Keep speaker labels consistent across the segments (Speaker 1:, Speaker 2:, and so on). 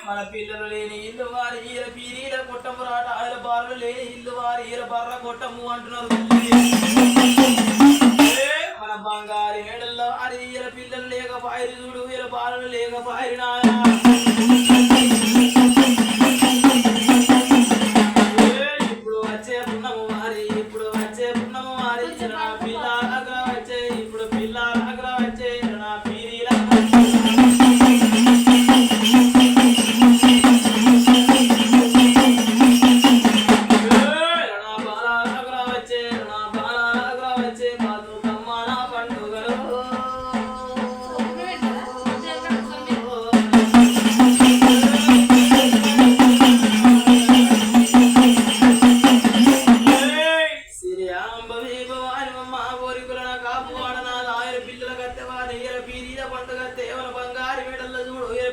Speaker 1: మన పిల్లలు లేని ఇల్లు వారి ఈల పీరీల కొట్టము రాట ఆయన బాలు లేని ఇల్లు వారి ఈల బర్ర కొట్టము అంటున్నారు. మన బంగారి మేడల్లో వారి ఈల పిల్లలు లేక పాయిరి చూడు ఈల బాలు లేక పాయిరినా ఇప్పుడు వచ్చే పున్నము వారి ఇప్పుడు వచ్చే పున్నము వారి నా పిల్లగా వచ్చే ఇప్పుడు పిల్లగా వచ్చే నా పీరీల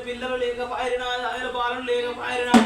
Speaker 1: పిల్లలు లేక పారినా ఆయన బాలు లేక పారినా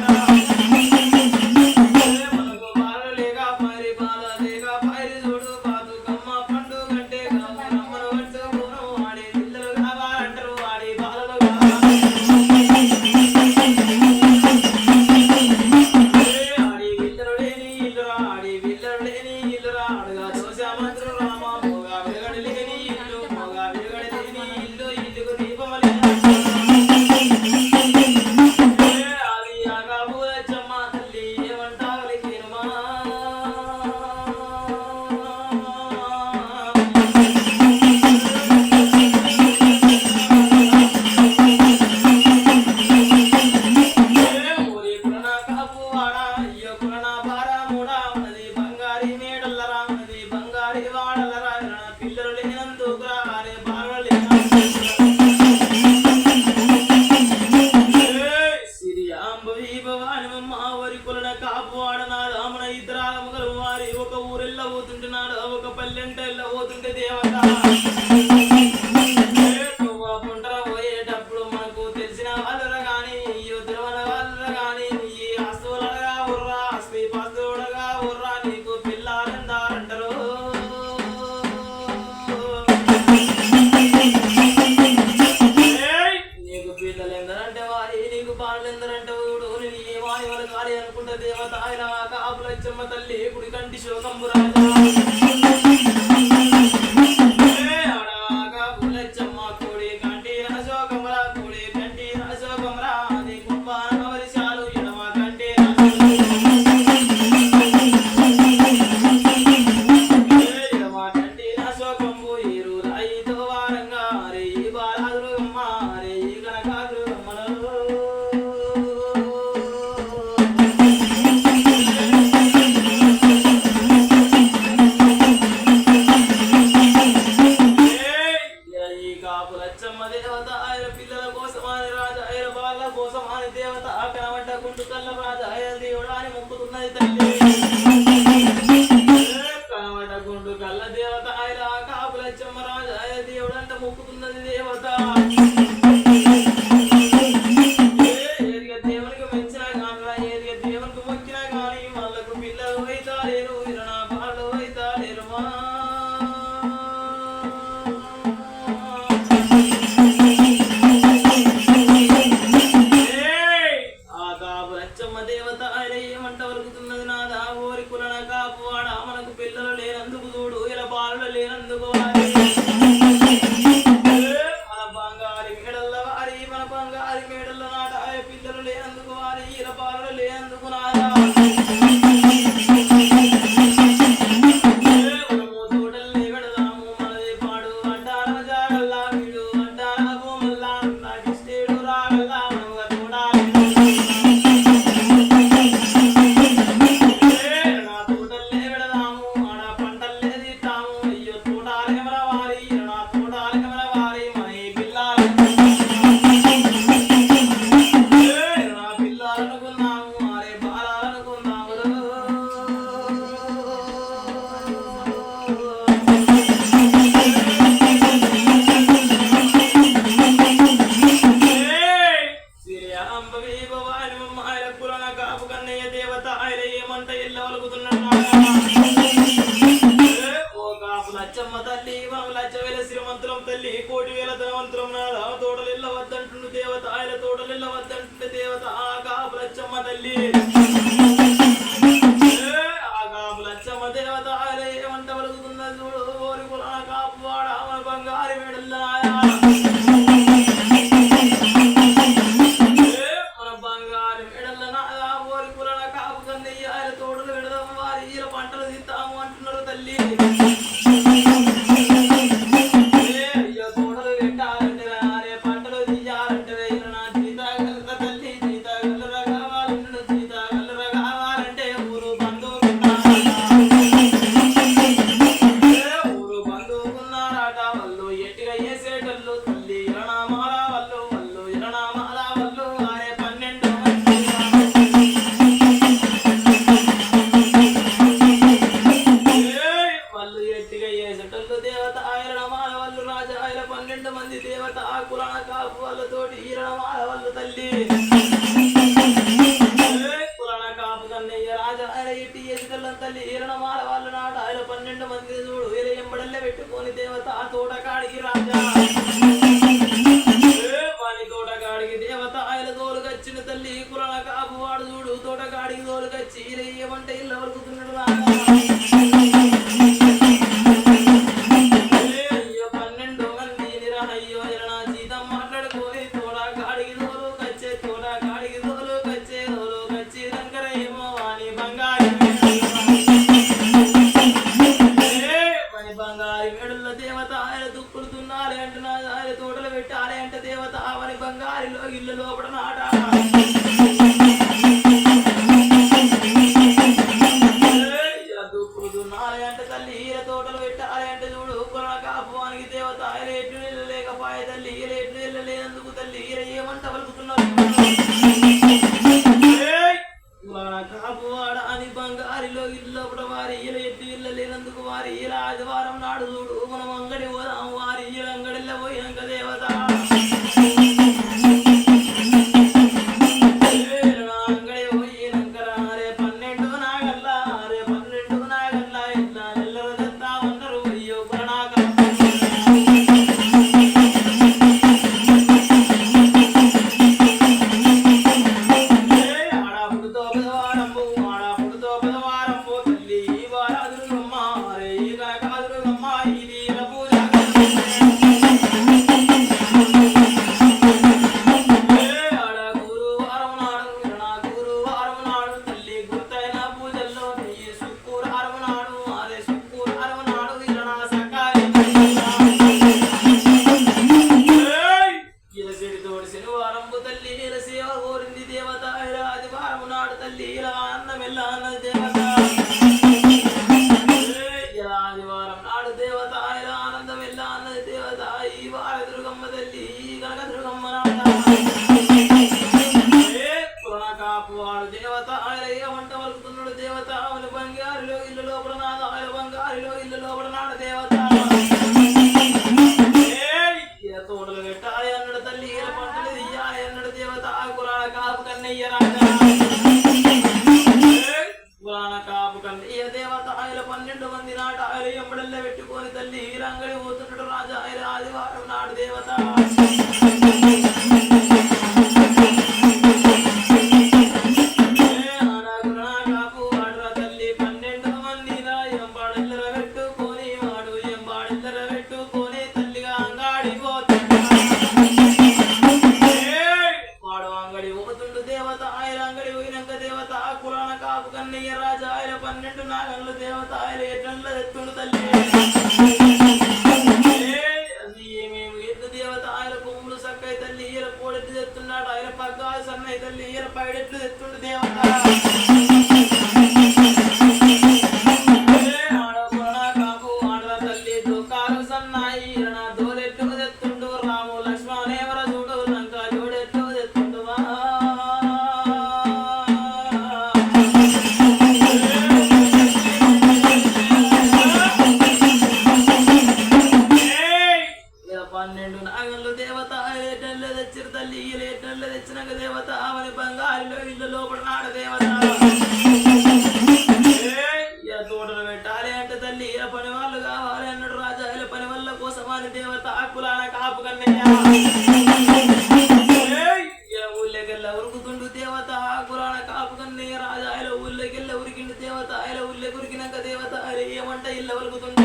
Speaker 1: ఒక పల్లెంట పోతుంటే దేవత పోయేటప్పుడు మనకు తెలిసిన వాళ్ళ గాని తిరుమల వాళ్ళ గాని ఈ ఆస్తువులగా ఉర్రా ఆస్తి పాస్తువులగా ఉర్రా నీకు పిల్లారంటారు కంటి శోకంబు రాజా ఆడగా పులచ్చమ్మ కోడి కంటి అశోకమురా కోడి కంటి అశోకమురా అది గొప్ప వర్షాలు ఎడమ కంటి ఎడమ కంటి అశోకంబు ఏరు రాయితో వారంగా రే ఈ బాలాదురుగమ్మ రే ఈ కనకాదురుగమ్మలో దేవత ఆయన పిల్లల కోసం ఆయన రాజు ఆయన వాళ్ళ కోసం ఆయన దేవత కనబడ్డ గుండు కళ్ళ రాజు ఆయన దేవుడు అని మొక్కుతున్నది తల్లి కనబడ్డ గుండు కళ్ళ దేవత ఆయన కాపులచ్చమ్మ రాజు ఆయన దేవుడు అంటే మొక్కుతున్నది దేవత ఏదిగా దేవునికి మెచ్చినా కానీ ఏదిగా దేవునికి మొక్కినా కానీ వాళ్ళకు పిల్లలు అయితా లేరు ఇరనా పాలు అయితా లేరు మా దేవత ఆయన ఏమంట వలుకుతున్నది నాదా ఓరి కులన కాపువాడ మనకు పిల్లలు లేనందుకు చూడు ఇలా బాలులు లేనందుకు మన బంగారి మేడల్ల వారి మన బంగారి మేడల్ల నాట పిల్లలు లేనందుకు వారి ఇలా బాలులు లేనందుకు నాదా మనము తోటల్ని పెడదాము మనది పాడు అడ్డాల జాగల్లా వీడు అడ్డాల భూమల్లా నాకు ఇష్టేడు రాగల్లా మనముగా చూడాలి దేవత ఆయన ఏమంట ఎల్ల వలుకుతున్నాడు ఓ కాపు లచ్చమ్మ తల్లి మనం 1,00,000 శ్రీమంతులం తల్లి 1,00,000 ధనవంతులం నాదా తోటలు ఇళ్ళ వద్దంటుండు దేవత ఆయన తోటలు ఇళ్ళ వద్దంటుండే దేవత ఆ కాపు లచ్చమ్మ తల్లి ఆ కాపు లచ్చమ్మ దేవత ఆయన ఏమంట వలుకుతున్నది చూడు ఓరి కులాన కాపు వాడ మన బంగారి మెడల్లా తోటలు పెడదాము వారి ఈల పంటలు తీస్తాము అంటున్నారు తల్లి అయ్యో తోటలు పెట్టాలంటే రే పంటలు తీయాలంటే నా సీతాగల్ల తల్లి సీతాగల్లర కావాలంటే సీతాగల్లర కావాలంటే ఊరు బంధువుకున్నారట వాళ్ళు ఎట్టిగా వేసేటళ్ళు తల్లి ఇరణామాల వాళ్ళు ఇరణామాల వాళ్ళు ఆరే 12 దేవత ఆయన మాల వాళ్ళు రాజా ఆయన 12 మంది దేవత ఆ కులాన కాపు వాళ్ళతోటి ఈరణమాల వాళ్ళు తల్లి కులాన కాపు కన్నయ్య రాజా ఆయన ఎట్టి ఎదుటల తల్లి ఈరణమాల వాళ్ళు నాట ఆయన 12 మంది చూడు వీర ఎంబడల్లే పెట్టుకొని దేవత ఆ తోటకాడికి రాజా వాని తోటకాడికి దేవత ఆయన తోలుకొచ్చిన తల్లి కులాన కాపు వాడు చూడు తోటకాడికి తోలుకొచ్చి ఈర ఏమంటే ఇళ్ళ వలుకుతున్నాడు రాజా బంగారి మెడల దేవత ఆయన దుక్కులు దున్నాలి అంటున్నా ఆయన తోటలు పెట్టాలి అంటే దేవత అవని బంగారిలో ఇల్లు లోపల నాట దుక్కులు దున్నాలి అంటే తల్లి ఈర తోటలు పెట్టాలి అంటే చూడు కుల కాపువానికి దేవత ఆయన ఎట్లు నీళ్ళు లేకపోయే తల్లి ఈర ఎట్లు నీళ్ళు లేనందుకు తల్లి ఈర ఏమంట వలుకుతున్నారు కాపువాడ అని బంగారిలో ఇల్లు వారి ఈల ఎట్టు ఇళ్ళ లేనందుకు వారి ఈల ఆదివారం నాడు చూడు మనం అంగడి పోదాం వారి ఈల అంగడిలో పోయినాక దేవత అంగడి పోయినాక రే 12 నాగల్లా రే 12 నాగల్లా ఇట్లా నెల్లరు తెస్తా ఉన్నారు అయ్యో ప్రణాక ఆడపుడుతో పెదవారంపు తల్లి ఈ వారం దుర్గమ్మ తల్లి కనక దుర్గమ్మ కాపు వాడు దేవత ఆయన వంట వలుకుతున్నాడు దేవత అవని బంగారిలో ఇల్లు లోపల నాద ఆయన బంగారిలో ఇల్లు లోపల నాడ దేవత తోటలు పెట్టాలి అన్నాడు తల్లి ఈల పంటలు తీయాలి అన్నాడు దేవత కురాణ కాపు కన్నయ్య రాజా కురాణ కాపు కన్నయ్య దేవత ఆయన 12 మంది నాట ఆయన ఎంబడల్లే పెట్టుకొని తల్లి రంగడి పోతున్నాడు రాజా ఆయన ఆదివారం నాడు దేవత రాజా ఆయన 12 నాగళ్ళు దేవత ఆయన ఎట్ల ఎత్తుండు తల్లి ఏమేమి ఎత్తు దేవత ఆయన కొమ్ములు సక్కై తల్లి ఈర కోడెట్లు తెస్తున్నాడు ఆయన పగ్గాలు సన్నై తల్లి ఈర పైడెట్లు తెస్తుండు దేవత ఆడపురణ కాపు ఆడల తల్లి దుఃఖాలు సన్నాయి నా దోలెట్లు తెస్తుండు రాము లక్ష్మణేవర చూడు లంక జోడెట్లు తెస్తుండు తెచ్చినాక దేవత అవని బంగారిలో ఇల్లు లోపల నాడ దేవత తోటలు పెట్టాలి అంటే తల్లి ఇలా పని వాళ్ళు కావాలి అన్నాడు రాజా ఇలా పని వాళ్ళ కోసం అని దేవత కులాన కాపు కన్నయ్య ఊళ్ళకెళ్ళ ఉరుకుతుండు దేవత కులాన కాపు కన్నయ్య రాజా ఇలా ఊళ్ళకెళ్ళ ఉరికిండు దేవత ఇలా ఊళ్ళకి ఉరికినాక దేవత ఏమంట ఇళ్ళ ఉరుకుతుండు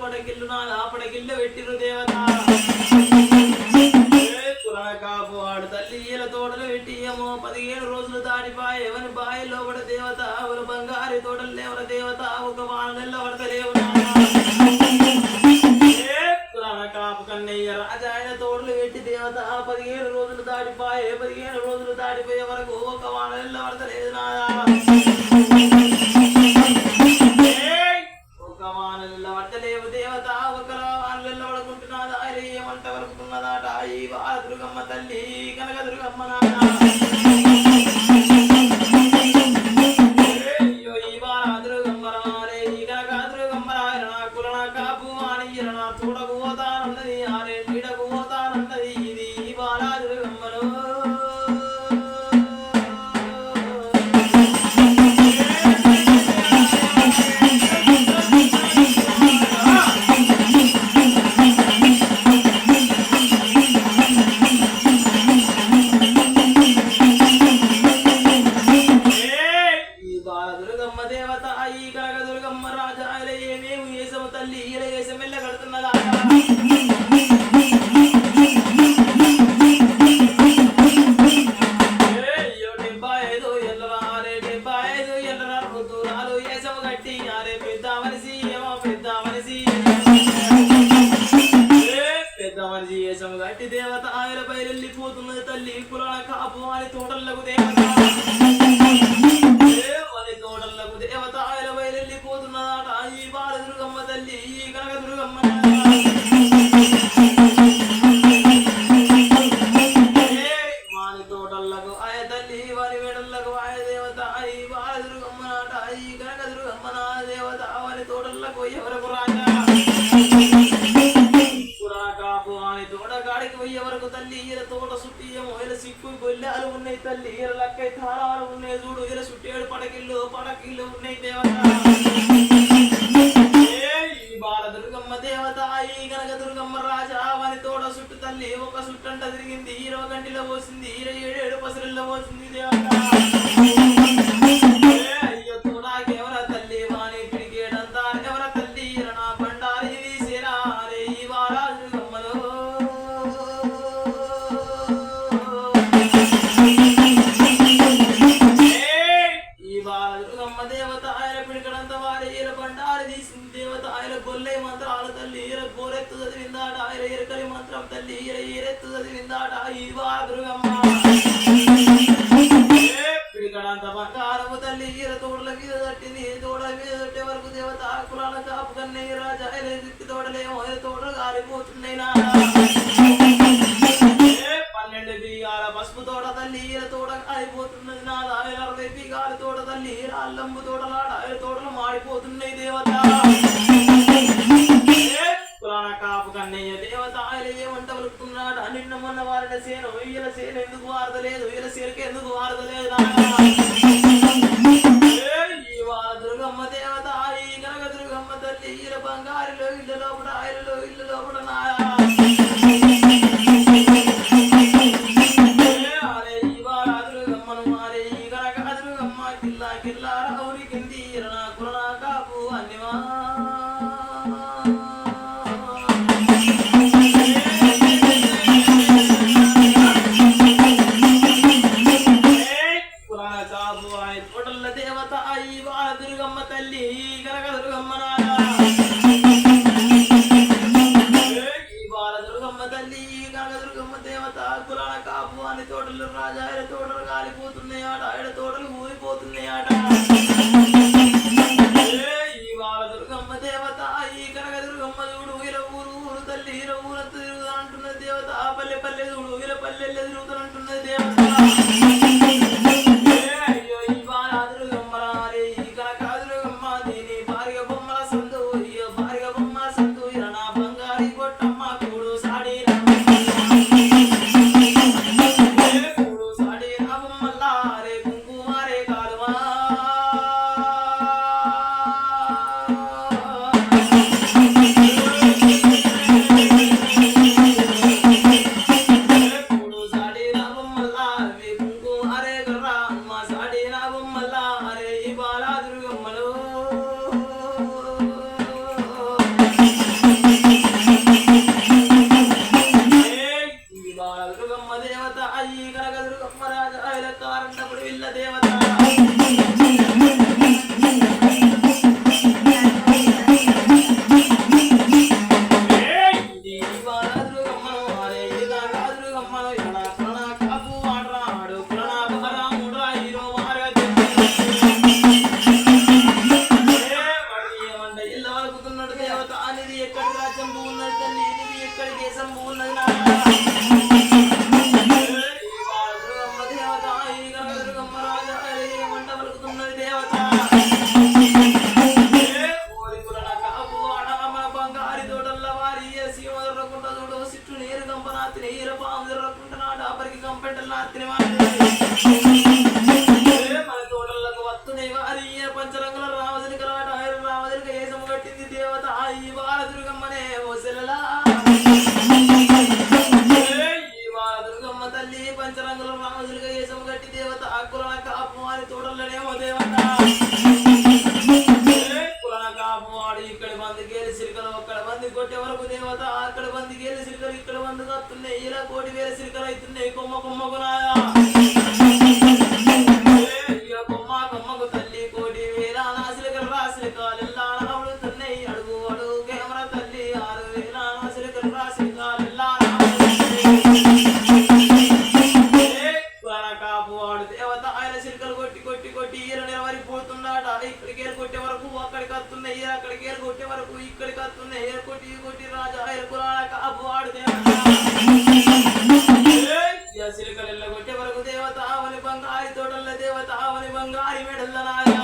Speaker 1: పడకిల్లు నా పడకిల్లు పెట్టిరు దేవత కాపు ఆడు తల్లి ఈల తోటలు పెట్టియమో 17 రోజులు దాటిపాయ ఎవరి బాయిలో పడ దేవత ఎవరు బంగారు తోటలు లేవర దేవత ఒక వాన నెల పడతలేవు కాపు కన్నయ్య రాజా ఆయన తోటలు పెట్టి దేవత 17 రోజులు దాటిపాయే 15 రోజులు దాటిపోయే వరకు ఒక వాన నెల పడతలేదు నాదా ఒక వాన నెల పడతలేవు దేవత ఒక వాన నెల పడుకుంటున్నదా ఏమంట వరకున్నదాట ఈ బాల దుర్గమ్మ తల్లి కనక దుర్గమ్మ నాదా దేవత ఆయన బయలుపోతున్నది తల్లి పురాణ కాపు అని తోటలకు దేవత తోటలకు దేవత ఆయన బయలుపోతున్నదాట ఈ బాల దుర్గమ్మ తల్లి ఈ కనక దుర్గమ్మ వాని తోటలకు ఆయ తల్లి వారి మెడలకు ఆయ దేవత ఈ బాల దుర్గమ్మ నాట ఈ కనక దుర్గమ్మ నా దేవత వారి తోటలకు ఎవరకు రాజా తోటగాడికి పోయే వరకు తల్లి ఈల తోట సుట్టియమో ఇలా సిక్కు గొల్లాలు ఉన్నాయి తల్లి ఈల లక్కై తాళాలు ఉన్నాయి చూడు ఇలా సుట్టేడు పడకిళ్ళు ఉన్నాయి దేవత ఈ బాల దుర్గమ్మ దేవత ఈ కనక దుర్గమ్మ రాజా వారి తోట సుట్టు తల్లి ఒక సుట్టంట తిరిగింది 20 గంటలో పోసింది 27 పసరిల్లో పోసింది దేవత అయ్యో తోడాకి ఎవర తల్లి వాణి పిడికేడంతా ఎవర తల్లి నా బండారి తీసేరా రే ఈ బాల దుర్గమ్మలో దేవత ఆయన పిడికడంత వారి ఈర బండారి తీసింది దేవత ఆయన గొల్లై మంత్రాలు తల్లి ఈర గోరెత్తు చదివిందాట ఆయన ఈరకలి మంత్రం తల్లి ఈర ఈరెత్తు చదివిందాట ఈ బాల దుర్గమ్మ పిడికడంత బంగారము తల్లి ఈర తోడల మీద తట్టింది తోడల మీద తట్టే వరకు దేవత కులాల కాపు కన్నయ్య రాజా ఆయన దిక్కి తోడలేమో తోటలు కాలిపోతున్నాయి నా 12 బీగాల పసుపు తోట తల్లి ఈర తోట కాలిపోతున్నది నా 60 బీగాల తోట తల్లి అల్లంబు తోటలాడ తోటలు మాడిపోతున్నాయి దేవత పురాణ కాపు కన్నయ్య దేవత ఆయన ఏమంట వలుకుతున్నాడు నిన్న మొన్న వారిన సేను ఈల సేను ఎందుకు వారదలేదు ఈల సేనుకి ఎందుకు వారదలేదు ఈ వాళ్ళ దుర్గమ్మ దేవత ఈ కనక దుర్గమ్మ తల్లి ఈల బంగారులో ఇళ్ళ లోపల ఆయలలో ఇళ్ళ లోపల నాయా తోటలు రాజా తోటలు కాలిపోతున్నాయి ఆట ఆయన తోటలు ఊరిపోతున్నాయి ఆట ఈ వాళ్ళ దుర్గమ్మ దేవత ఈ కనక దుర్గమ్మ చూడు వీర ఊరు ఊరు తల్లి వీర ఊరంతా తిరుగుతానంటున్నది దేవత ఆ పల్లె పల్లె చూడు వీర పల్లెల్లో తిరుగుతానంటున్నది దేవత అయ్యో ఈ వాళ్ళ దుర్గమ్మ రారే ఈ కనక దుర్గమ్మ దీని భార్య బొమ్మల సందు భార్య బొమ్మల సందు నా బంగారి కొట్టమ్మ కూడు సాడి వాడు ఇక్కడ మంది గేలి సిరికలు అక్కడ మంది కొట్టే వరకు దేవత అక్కడ మంది గేలి సిరికలు ఇక్కడ మంది వస్తున్నాయి ఇలా కోటి వేల సిరికలు అవుతున్నాయి కొమ్మ కొమ్మకు నాయా కొమ్మ కొమ్మకు తల్లి కోటి వేల నా సిరికలు రా సిరికాలు ఎలా రావుతున్నాయి అడుగు అడుగు కెమెరా తల్లి 6,000 నా సిరికలు రా సిరికాలు ఎలా కాపువాడు దేవత ఆయన సిరికలు కొట్టి కొట్టి కొట్టి ఈర నిలవరిపోతున్నాడు ఇక్కడికి ఏరు కొట్టే వరకు అక్కడికి వస్తున్నాయి అక్కడికి ఏరు కొట్టే వరకు ఇక్కడికి వస్తున్నాయి ఏరు కొట్టి కొట్టి రాజా ఆయన కులాల కాపువాడు దేవత సిరికలు ఎల్ల కొట్టే వరకు దేవత అవని బంగారి తోటల దేవత అవని బంగారి మెడల్ల నాయా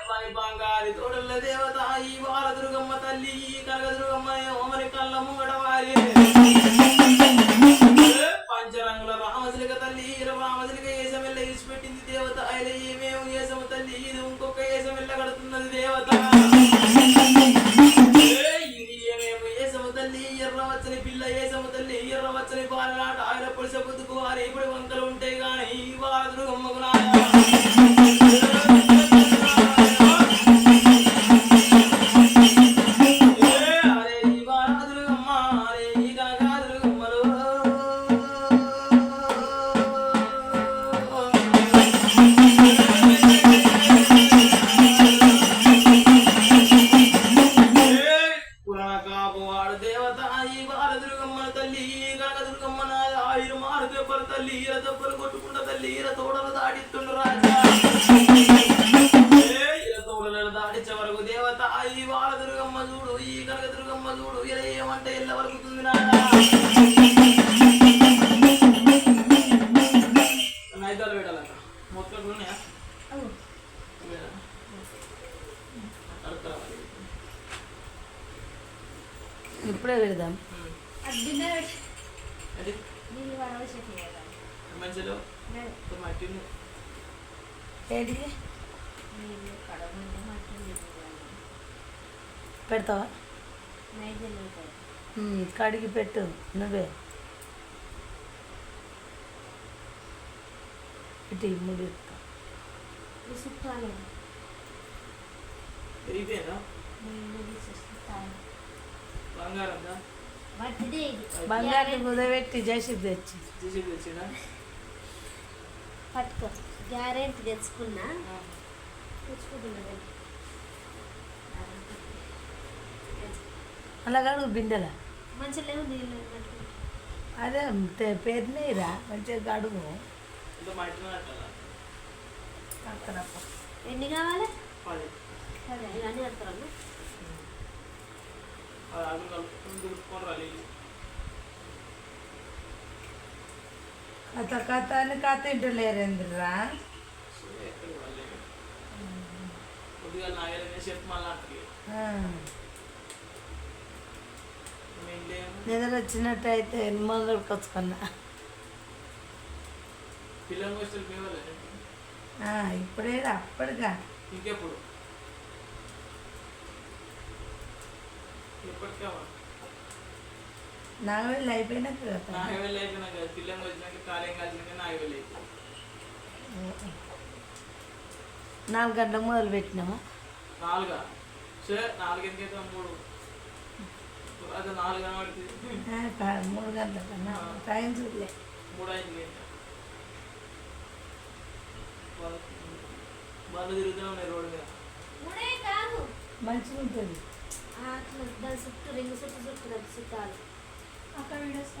Speaker 1: అవని బంగారి తోటల దేవత ఈ బాల దుర్గమ్మ తల్లి ఈ కనక దుర్గమ్మ ఓమని కళ్ళ ముంగడ వారి పంచరంగుల రామసిలిక తల్లి రామసిలిక ఏసమెల్ల ఇచ్చిపెట్టింది దేవత ఆయన ఏమేమి ఏసము తల్లి ఇది ఇంకొక ఏసమెల్ల కడుతున్నది దేవత ఇది ఏమేమి ఏసము తల్లి ఎర్ర వచ్చని పిల్ల ఏసము తల్లి ఎర్ర వచ్చని బాలనాట ఆయన పులిస బుద్ధుకు వారి ఇప్పుడు వంకలు ఉంటాయి కానీ ఈ వారు అమ్మకు నాయ తల్లి ఈర దెబ్బలు కొట్టుకుంటా తల్లి ఈర తోడలు దాడిస్తుండ్రు రాజా ఈర తోడలు దాడిచ్చే వరకు దేవత ఈ వాళ్ళ దుర్గమ్మ చూడు ఈ కనక దుర్గమ్మ చూడు ఇలా ఏమంటే ఎల్ల వరకుతుంది నాయన నైదాలు పెట్టాలట మొత్తం ఉన్నాయా
Speaker 2: ఇప్పుడే పెడదాం
Speaker 1: మంచిలో మట్టిని
Speaker 2: పెడతావా కడిగి పెట్టు నువ్వే ఇటు ముడి
Speaker 1: పెరిగిపోయిందా బంగారం
Speaker 2: బంగారం కుదబెట్టి చేసి తెచ్చి
Speaker 1: తెచ్చినా
Speaker 3: పట్టుకో గ్యారెంటీ తెచ్చుకున్నా
Speaker 2: అలా కాదు బిందెల
Speaker 3: మంచిగా లేవు నీళ్ళు
Speaker 2: అదే పేరునేరా మంచిగా కడుగు
Speaker 3: ఎన్ని కావాలి
Speaker 1: 10
Speaker 3: ఇవన్నీ వెళ్తాను
Speaker 2: కథ అని కథ ఇంటలేరేంద్రా నిద్ర వచ్చినట్టయితే మొదలు కొచ్చుకున్నా ఇప్పుడే అప్పటిగా
Speaker 1: ఇంకెప్పుడు ఎప్పటికా
Speaker 2: 4 వేలు అయిపోయినాక
Speaker 1: 4 వేలు అయిపోయినాక పిల్లలు వచ్చినాక కాలేం కలిసినాక 4 వేలు అయిపోయింది
Speaker 2: 4 గంటలకు మొదలు పెట్టినామా
Speaker 1: 4 సరే 4 ఎందుకైతే 3 అదే 4 కనబడుతుంది
Speaker 2: 3 గంటలకన్నా టైం చూడలే
Speaker 1: 3 అయింది వాళ్ళు తిరుగుతూనే ఉన్నాయి రోడ్డు మీద
Speaker 2: మంచిగా ఉంటుంది
Speaker 3: దాని చుట్టూ రింగు చుట్టూ చుట్టూ చుట్టాలి
Speaker 4: అక్కడ వీడియోస్